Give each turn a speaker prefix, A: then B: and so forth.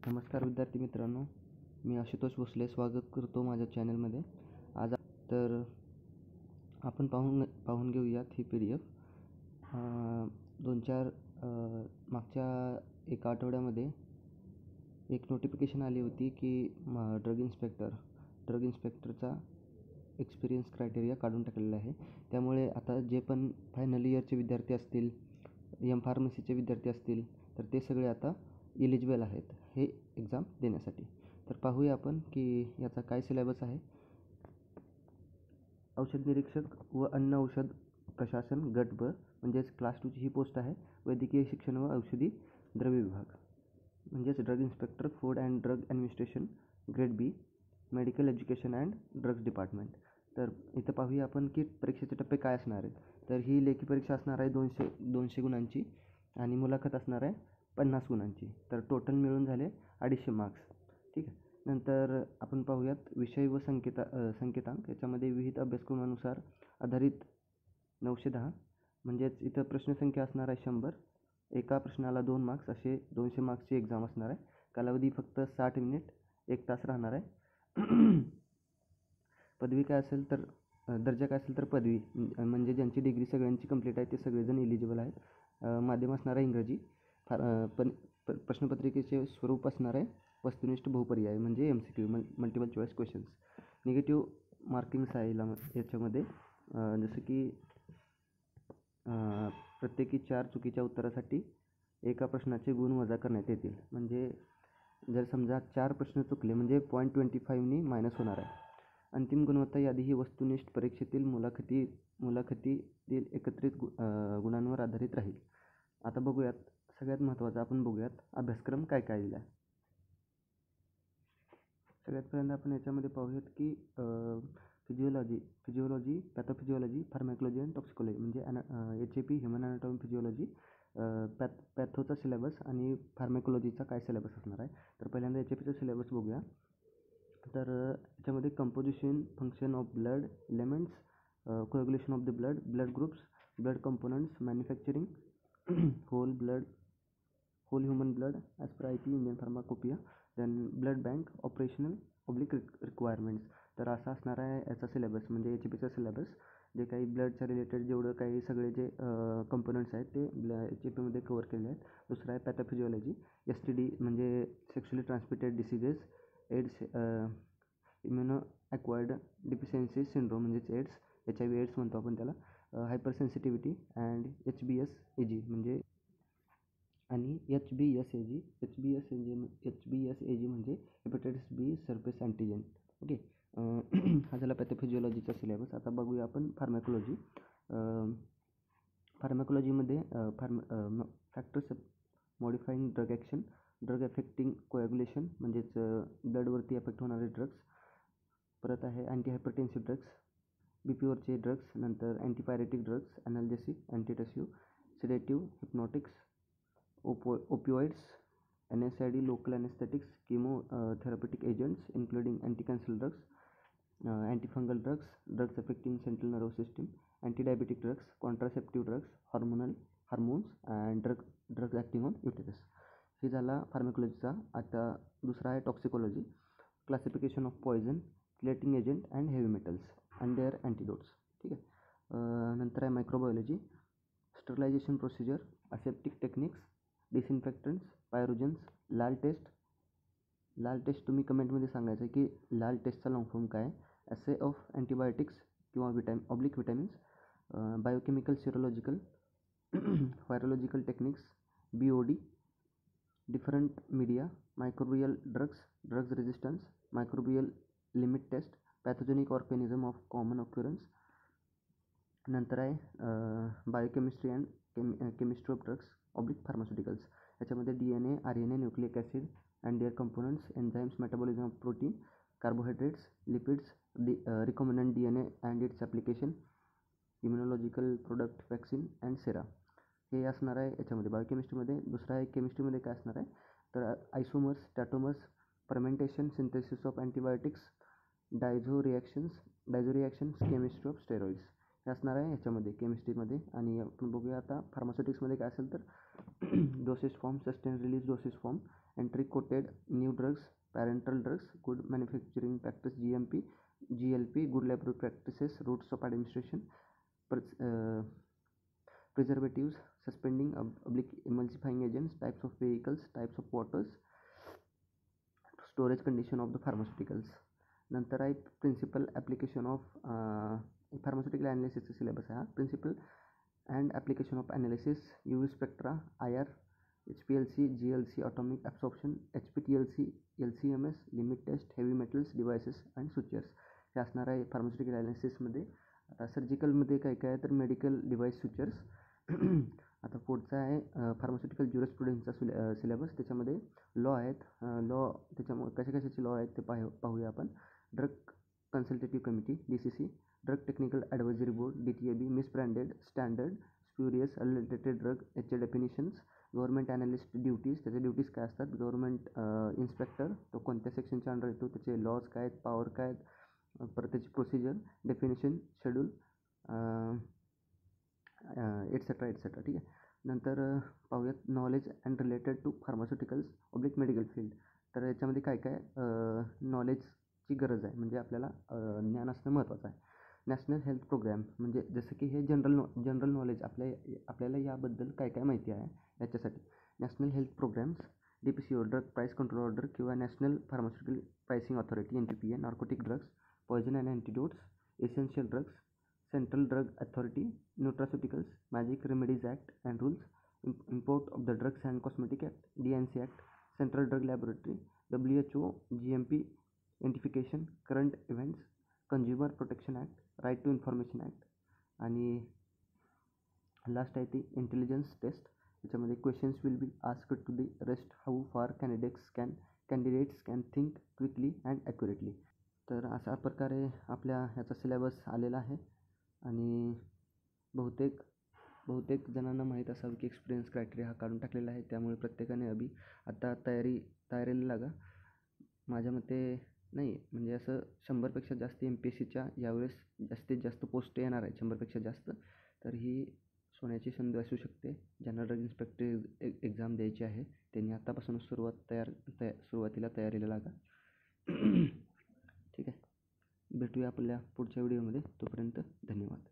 A: नमस्कार विद्यार्थी मित्रांनो, मी आशुतोष भोसले स्वागत करतो माझ्या चॅनलमध्ये. आज तर आपण पाहून घेऊयात ही PDF. 2-4 मागच्या एका आठवड्यामध्ये एक नोटिफिकेशन आली होती की ड्रग इन्स्पेक्टरचा एक्सपिरियन्स क्रायटेरिया काढून टाकलेला आहे. त्यामुळे आता जे पण फायनल इयरचे विद्यार्थी असतील, फार्मसीचे विद्यार्थी असतील, तर ते सगळे आता एलिजिबल आहेत हे एक्झाम देण्यासाठी. तर पाहूया आपण की याचा काय सिलेबस आहे. औषध निरीक्षक व अन्न औषध प्रशासन गट ब म्हणजेच क्लास 2ची ही पोस्ट आहे. वैद्यकीय शिक्षण व औषधी द्रव्य विभाग म्हणजेच drug inspector food and drug administration grade B, medical education and drugs department. तर इथं पाहूया आपण की परीक्षेचे टप्पे काय असणार आहेत. तर ही लेखी परीक्षा असणार आहे 200 गुणांची आणि मुलाखत असणार आहे 50 गुणांची. तर टोटल मिळून झाले 250 मार्क्स. ठीक आहे. नंतर आपण पाहूयात विषय व संकेतांक. याच्यामध्ये विविध अभ्यासक्रमानुसार आधारित 910 म्हणजेच इथं प्रश्नसंख्या असणार आहे 100. एका प्रश्नाला 2 मार्क्स असे 200 मार्क्सची एक्झाम असणार आहे. कालावधी फक्त 60 मिनिट 1 तास राहणार आहे. पदवी काय असेल तर दर्जा काय असेल तर पदवी म्हणजे ज्यांची डिग्री सगळ्यांची कंप्लीट आहे ते सगळेजण एलिजिबल आहेत. माध्यम असणार आहे इंग्रजी. प्रश्नपत्रिकेचे स्वरूप असणार आहे वस्तुनिष्ठ बहुपर्याय म्हणजे MCQ multiple choice questions. Negative markings आहे याच्यामध्ये, जसं की प्रत्येकी 4 चुकीच्या उत्तरासाठी एका प्रश्नाचे गुण वजा करण्यात येतील. म्हणजे जर समजा 4 प्रश्न चुकले म्हणजे 0.25नी मायनस होणार आहे. अंतिम गुणवत्ता यादी ही वस्तुनिष्ठ परीक्षेतील मुलाखतीतील एकत्रित गुणांवर आधारित राहील. आता बघूयात सगळ्यात महत्त्वाचं आपण बघूयात अभ्यासक्रम काय काय दिला. सगळ्यात पहिल्यांदा आपण याच्यामध्ये पाहूयात की physiology, pathophysiology, pharmacology and toxicology म्हणजे HAP ह्युमन अनाटॉमी फिजिओलॉजी, पॅथोचा सिलेबस आणि फार्मॅकोलॉजीचा काय सिलेबस असणार आहे. तर पहिल्यांदा HAPचा सिलेबस बघूया. तर याच्यामध्ये composition, function of blood elements, coagulation of the blood groups, blood components, manufacturing, whole human blood as per IP Indian pharmacopoeia, then blood bank operational requirements. तर असा असणार आहे याचा सिलेबस म्हणजे HAPचा सिलेबस. जे काही ब्लडच्या रिलेटेड जेवढं काही सगळे जे कंपोनंट्स आहेत ते HAPमध्ये कवर केले आहेत. दुसरं आहे पॅथोफिजिओलॉजी, STD म्हणजे sexually transmitted diseases, AIDS, immuno acquired deficiency syndrome म्हणजेच एड्स, HIV एड्स म्हणतो आपण त्याला, हायपर सेन्सिटिव्हिटी अँड HBsAg म्हणजे आणि HBsAg म्हणजे hepatitis B surface antigen. Okay. हा झाला पॅथोफिजिओलॉजीचा सिलेबस. आता बघूया आपण फार्मॅकोलॉजीमध्ये factors modifying drug action, drug affecting coagulation म्हणजेच ब्लडवरती अफेक्ट होणारे ड्रग्स. परत आहे अँटी हायपरटेन्सिव्ह ड्रग्स, BPवरचे ड्रग्स, नंतर antipyretic drugs, analgesic, antitussive, sedative, hypnotics, opioids, NSAID, local anaesthetics, chemotherapeutic agents including anticancer drugs, antifungal drugs, drugs affecting central nervous system, antidiabetic drugs, contraceptive drugs, hormones and drugs acting on uterus. हे झाला फार्मॅकोलॉजीचा. आता दुसरा आहे toxicology, classification of poison, chelating agent and heavy metals and their antidotes. ठीक आहे. नंतर आहे microbiology, sterilisation procedure, aseptic techniques, disinfectants, pyrogens, LAL test तुम्ही कमेंटमध्ये सांगायचं की लाल टेस्टचा लॉंग फॉर्म काय. ॲसे ऑफ अँटीबायोटिक्स किंवा vitamins, biochemical serological, virological techniques, BOD, different media, microbial drugs resistance, microbial limit test, pathogenic organism of common occurrence. नंतर आहे biochemistry and chemistry of drugs pharmaceuticals. याच्यामध्ये DNA, RNA, nucleic acid and their components, enzymes, metabolism of protein, carbohydrates, lipids, recombinant DNA and its application, immunological product, vaccine and sera. हे असणार आहे याच्यामध्ये बायोकेमिस्ट्रीमध्ये. दुसरं आहे केमिस्ट्रीमध्ये काय असणार आहे तर isomers, tautomers, fermentation, synthesis of antibiotics, diazo reactions, chemistry of steroids. हे असणार आहे ह्याच्यामध्ये केमिस्ट्रीमध्ये. आणि आपण बघूया आता फार्मास्युटिक्समध्ये काय असेल तर doses form, sustain release doses form, entry quoted new drugs, parental drugs, good manufacturing practice, GMP, GLP, good laboratory practices, routes of administration, preservatives, suspending emulsifying agents, types of vehicles, types of waters, storage condition of the pharmaceuticals. नंतर आहे principle application of pharmaceutical ॲनालिसिसचा syllabus आहे हा. Principle and application of analysis, UV spectra, IR, HPLC, GLC, atomic absorption, HPTLC, LCMS, limit test, heavy metals, devices and switchers हे असणार आहे pharmaceutical ॲनालिसिसमध्ये. आता सर्जिकलमध्ये काय काय आहे तर मेडिकल डिव्हाइस स्विचर्स. आता पुढचा आहे फार्मास्युटिकल ज्युरिस्प्रुडन्सचा सिलेबस. त्याच्यामध्ये लॉ आहेत. लॉ त्याच्यामुळे कशाचे लॉ आहेत ते पाहूया आपण. Drug consultative committee, DCC, drug technical advisory board, DTAB, misbranded, standard, spurious, unrelated drug याचे डेफिनेशन्स, गव्हर्नमेंट ॲनालिस्ट ड्युटीज, त्याचे ड्युटीज काय असतात, गव्हर्नमेंट इन्स्पेक्टर तो कोणत्या सेक्शनच्या अंडर येतो, त्याचे लॉज काय आहेत, पॉवर काय आहेत, परत त्याची procedure, definition, schedule, etcetera etcetera. ठीक आहे. नंतर पाहूयात knowledge and related to pharmaceuticals oblique medical field. तर याच्यामध्ये काय काय नॉलेजची गरज आहे, म्हणजे आपल्याला ज्ञान असणं महत्त्वाचं आहे. नॅशनल हेल्थ प्रोग्रॅम म्हणजे जसं की हे जनरल नॉलेज आपल्याला याबद्दल काय काय माहिती आहे याच्यासाठी. National health programmes, DPCO, drug price control order किंवा national pharmaceutical pricing authority, NPPA, narcotic drugs, poison and antidotes, essential drugs, central drug authority, nutraceuticals, magic remedies act and rules, import of the drugs and cosmetic act, DNC act, central drug laboratory, WHO, GMP, identification, current events, consumer protection act, right to information act आणि last आहे ती intelligence test. त्याच्यामध्ये questions will be asked to the rest how फार candidates can think quickly and accurately. तर अशा प्रकारे आपल्या ह्याचा सिलेबस आलेला आहे आणि बहुतेक जणांना माहीत असावं की एक्सपिरियन्स क्रायटेरिया हा काढून टाकलेला आहे. त्यामुळे प्रत्येकाने आता तयारीला लागा. माझ्या मते नाही म्हणजे असं 100पेक्षा जास्त MPSCच्या यावेळेस जास्तीत जास्त पोस्ट येणार आहेत, 100पेक्षा जास्त. तर ही सोन्याची संधी असू शकते. ज्यांना ड्रग इन्स्पेक्टर एक्झाम द्यायची आहे त्यांनी आत्तापासूनच सुरुवातीला तयारीला लागा. ठीक आहे. भेटूया आपल्या पुढच्या व्हिडिओमध्ये. तोपर्यंत धन्यवाद.